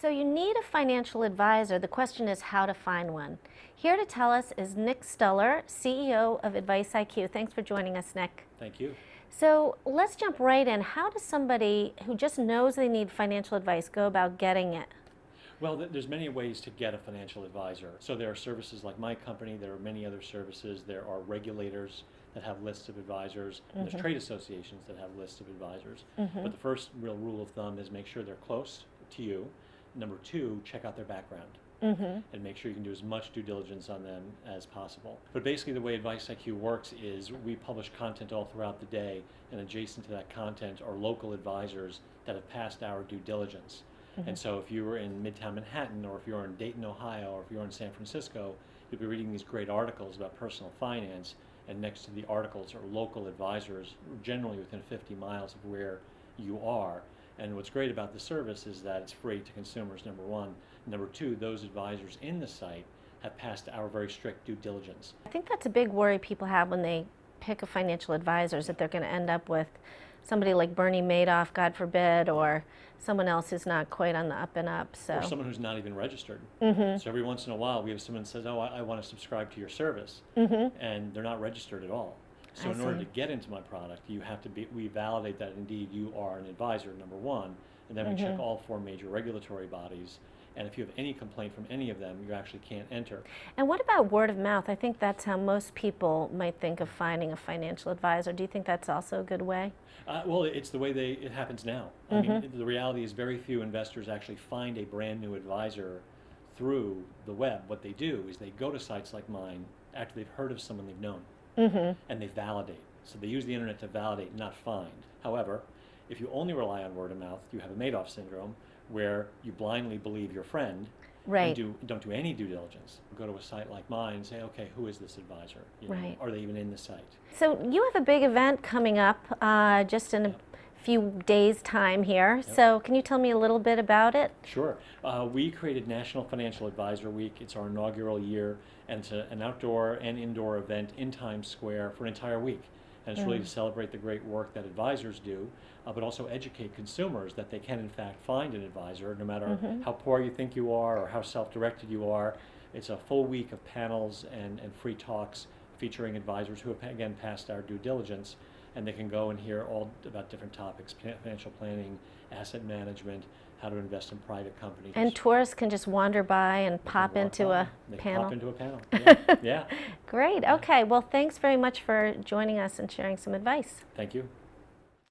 So you need a financial advisor. The question is how to find one. Here to tell us is Nick Stuller, CEO of AdviceIQ. Thanks for joining us, Nick. Thank you. So let's jump right in. How does somebody who just knows they need financial advice go about getting it? Well, there's many ways to get a financial advisor. So there are services like my company, there are many other services, there are regulators that have lists of advisors, and there's trade associations that have lists of advisors. But the first real rule of thumb is make sure they're close to you. Number two, check out their background. And make sure you can do as much due diligence on them as possible. But basically the way AdviceIQ works is we publish content all throughout the day, and adjacent to that content are local advisors that have passed our due diligence. And so if you were in Midtown Manhattan, or if you're in Dayton, Ohio, or if you're in San Francisco, you'll be reading these great articles about personal finance, and next to the articles are local advisors, generally within 50 miles of where you are. And what's great about the service is that it's free to consumers, number one. Number two, those advisors in the site have passed our very strict due diligence. I think that's a big worry people have when they pick a financial advisor, is that they're going to end up with somebody like Bernie Madoff, God forbid, or someone else who's not quite on the up and up. Or someone who's not even registered. So every once in a while we have someone who says, oh, I want to subscribe to your service, and they're not registered at all. So in order to get into my product, you have to we validate that indeed you are an advisor, number one, and then we check all four major regulatory bodies. And if you have any complaint from any of them, you actually can't enter. And what about word of mouth? I think that's how most people might think of finding a financial advisor. Do you think that's also a good way? Well, it's the way it happens now. I mean, the reality is very few investors actually find a brand new advisor through the web. What they do is they go to sites like mine after they've heard of someone they've known, and they validate. So they use the internet to validate, not find. However, if you only rely on word of mouth, you have a Madoff syndrome, where you blindly believe your friend and don't do any due diligence. Go to a site like mine and say, okay, who is this advisor? You know, are they even in the site? So you have a big event coming up just in a few days' time here. So can you tell me a little bit about it? Sure. We created National Financial Advisor Week. It's our inaugural year, and it's an outdoor and indoor event in Times Square for an entire week. And it's really to celebrate the great work that advisors do, but also educate consumers that they can in fact find an advisor, no matter how poor you think you are or how self-directed you are. It's a full week of panels and free talks featuring advisors who have, again, passed our due diligence, and they can go and hear all about different topics: financial planning, asset management, how to invest in private companies. And tourists can just wander by and pop into a panel? Pop into a panel, yeah. Great, okay. Well, thanks very much for joining us and sharing some advice. Thank you.